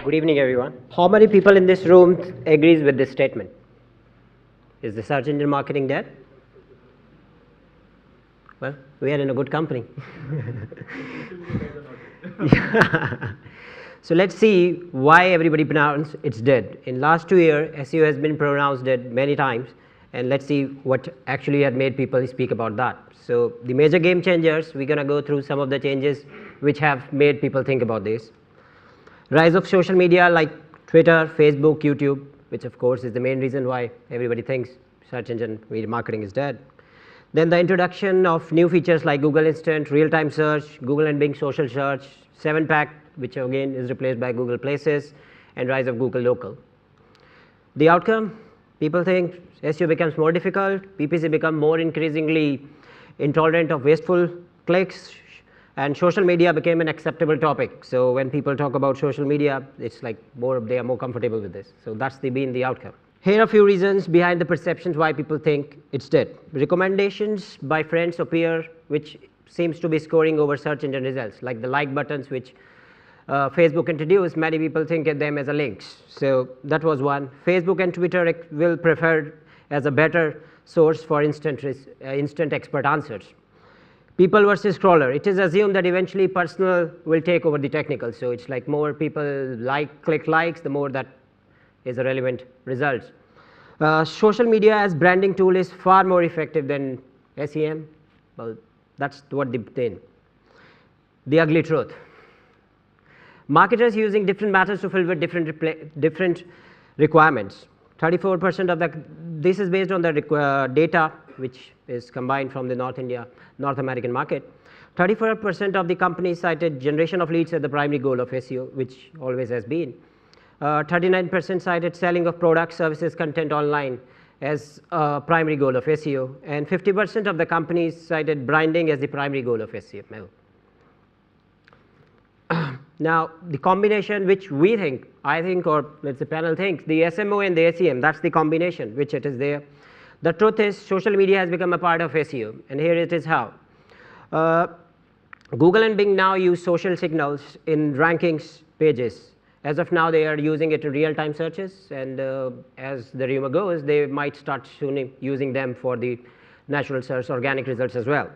Good evening, everyone. How many people in this room agrees with this statement? Is the search engine marketing dead? Well, we are in a good company. Yeah. So let's see why everybody pronounced it's dead. In last 2 years, SEO has been pronounced dead many times, and let's see what actually had made people speak about that. So the major game changers, we're going to go through some of the changes which have made people think about this. Rise of social media like Twitter, Facebook, YouTube, which of course is the main reason why everybody thinks search engine marketing is dead. Then the introduction of new features like Google Instant, real-time search, Google and Bing social search, 7-pack, which again is replaced by Google Places, and rise of Google Local. The outcome, people think SEO becomes more difficult, PPC become more increasingly intolerant of wasteful clicks, and social media became an acceptable topic. So when people talk about social media, it's like they are more comfortable with this. So that's been the outcome. Here are a few reasons behind the perceptions why people think it's dead. Recommendations by friends or peer, which seems to be scoring over search engine results, like the like buttons which Facebook introduced, many people think of them as a links. So that was one. Facebook and Twitter will prefer as a better source for instant expert answers. People versus scroller. It is assumed that eventually personal will take over the technical. So it's like more people click likes, the more that is a relevant results. Social media as branding tool is far more effective than SEM. Well, that's what they think. The ugly truth. Marketers using different methods to fulfill different requirements. 34% of this is based on the data which is combined from the North American market. 34% of the companies cited generation of leads as the primary goal of SEO, which always has been. 39% cited selling of products, services, content online as a primary goal of SEO, and 50% of the companies cited branding as the primary goal of SEO. Now, the combination which we think, I think, or let's say panel thinks, the SMO and the SEM, that's the combination which it is there. The truth is social media has become a part of SEO, and here it is how. Google and Bing now use social signals in rankings pages. As of now, they are using it in real-time searches, and as the rumor goes, they might start soon using them for the natural search, organic results as well.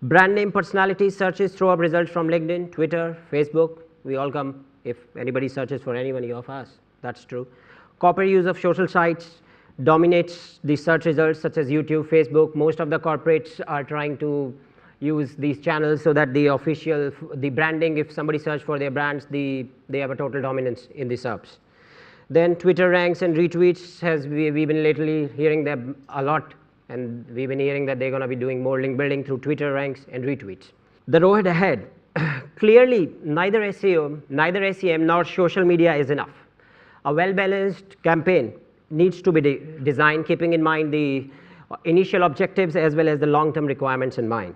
Brand name personality searches throw up results from LinkedIn, Twitter, Facebook. We all come if anybody searches for any one of us. That's true. Corporate use of social sites dominates the search results such as YouTube, Facebook. Most of the corporates are trying to use these channels so that the branding, if somebody search for their brands, they have a total dominance in the SERPs. Then Twitter ranks and retweets we've been lately hearing them a lot, and we've been hearing that they're going to be doing more link building through Twitter ranks and retweets. The road ahead. Clearly, neither SEO, neither SEM nor social media is enough. A well-balanced campaign needs to be designed keeping in mind the initial objectives as well as the long-term requirements in mind.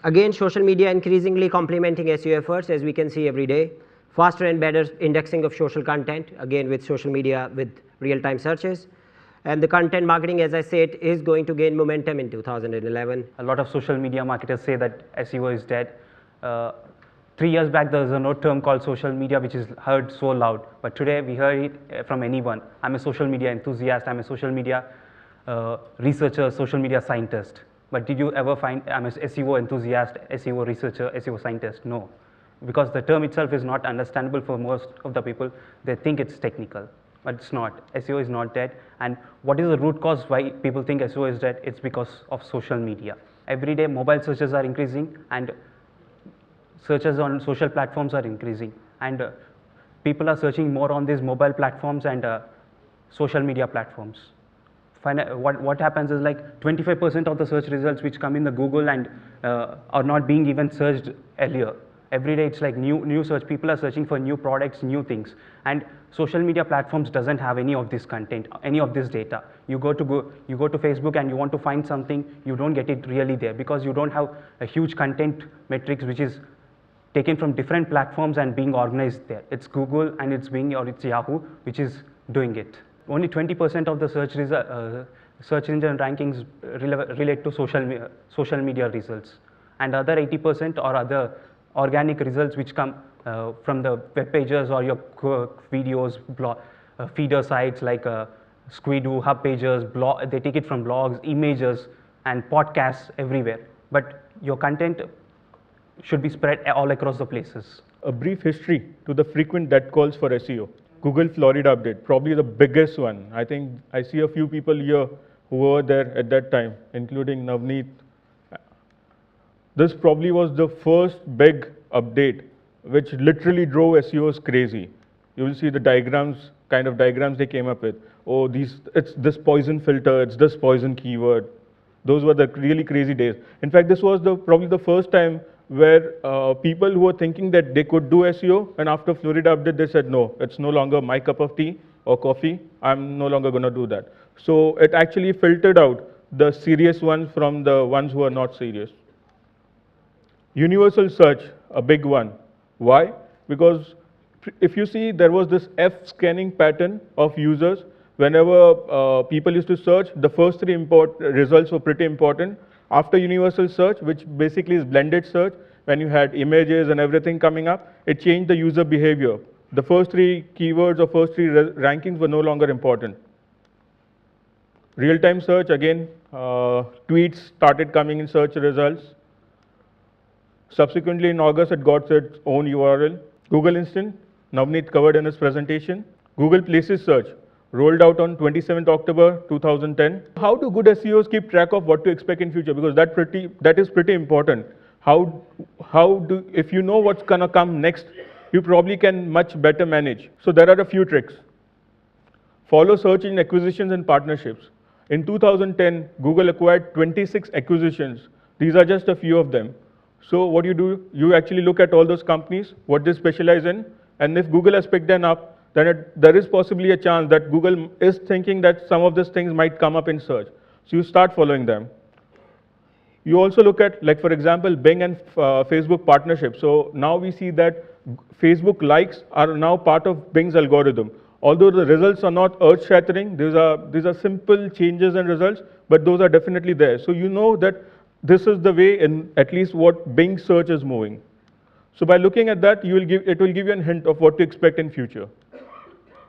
Again, social media increasingly complementing SEO efforts, as we can see every day. Faster and better indexing of social content, again with social media with real-time searches. And the content marketing, as I said, is going to gain momentum in 2011. A lot of social media marketers say that SEO is dead. 3 years back, there was no term called social media, which is heard so loud. But today, we hear it from anyone. I'm a social media enthusiast. I'm a social media researcher, social media scientist. But did you ever find I'm an SEO enthusiast, SEO researcher, SEO scientist? No. Because the term itself is not understandable for most of the people. They think it's technical, but it's not. SEO is not dead. And what is the root cause why people think SEO is dead? It's because of social media. Every day, mobile searches are increasing, and searches on social platforms are increasing. And people are searching more on these mobile platforms and social media platforms. What happens is like 25% of the search results which come in the Google and are not being even searched earlier. Every day it's like new search. People are searching for new products, new things. And social media platforms doesn't have any of this content, any of this data. You go to Facebook and you want to find something, you don't get it really there because you don't have a huge content metrics which is taken from different platforms and being organized there. It's Google and it's Bing or it's Yahoo which is doing it. Only 20% of the search engine rankings relate to social media results, and other 80% or other organic results which come from the web pages or your videos, feeder sites like Squidoo, Hub Pages, they take it from blogs, images, and podcasts everywhere. But your content should be spread all across the places. A brief history to the frequent death calls for SEO. Google Florida update, probably the biggest one. I think I see a few people here who were there at that time, including Navneet. This probably was the first big update which literally drove SEOs crazy. You will see the diagrams, kind of diagrams they came up with. Oh, it's this poison filter, it's this poison keyword. Those were the really crazy days. In fact, this was probably the first time where people who were thinking that they could do SEO, and after Florida update, they said, no, it's no longer my cup of tea or coffee. I'm no longer going to do that. So it actually filtered out the serious ones from the ones who are not serious. Universal search, a big one. Why? Because if you see, there was this F-scanning pattern of users. Whenever people used to search, the first three results were pretty important. After universal search, which basically is blended search, when you had images and everything coming up, it changed the user behavior. The first three keywords or first three rankings were no longer important. Real-time search, again, tweets started coming in search results. Subsequently, in August, it got its own URL. Google Instant, Navneet covered in his presentation. Google Places search, rolled out on 27th October 2010. How do good SEOs keep track of what to expect in future? Because that is pretty important. If you know what's gonna come next, you probably can much better manage. So there are a few tricks. Follow search engine acquisitions and partnerships. In 2010, Google acquired 26 acquisitions. These are just a few of them. So what do, you actually look at all those companies, what they specialize in, and if Google has picked them up, then there is possibly a chance that Google is thinking that some of these things might come up in search. So you start following them. You also look at, like for example, Bing and Facebook partnership. So now we see that Facebook likes are now part of Bing's algorithm. Although the results are not earth-shattering, these are simple changes in results, but those are definitely there. So you know that this is the way in at least what Bing search is moving. So by looking at that, it will give you a hint of what to expect in future.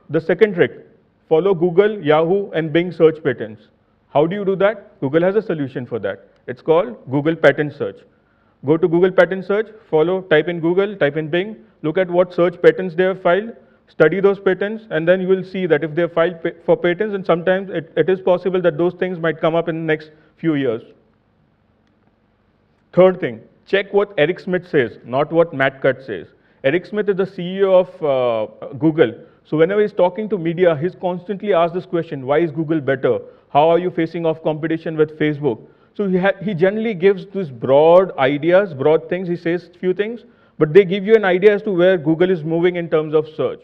The second trick, follow Google, Yahoo, and Bing search patterns. How do you do that? Google has a solution for that. It's called Google Pattern Search. Go to Google Pattern Search, type in Google, type in Bing, look at what search patterns they have filed, study those patterns, and then you will see that if they have filed for patterns, and sometimes it is possible that those things might come up in the next few years. Third thing, check what Eric Schmidt says, not what Matt Cutts says. Eric Schmidt is the CEO of Google. So whenever he's talking to media, he's constantly asked this question, why is Google better? How are you facing off competition with Facebook? So he generally gives these broad ideas, broad things, he says few things, but they give you an idea as to where Google is moving in terms of search.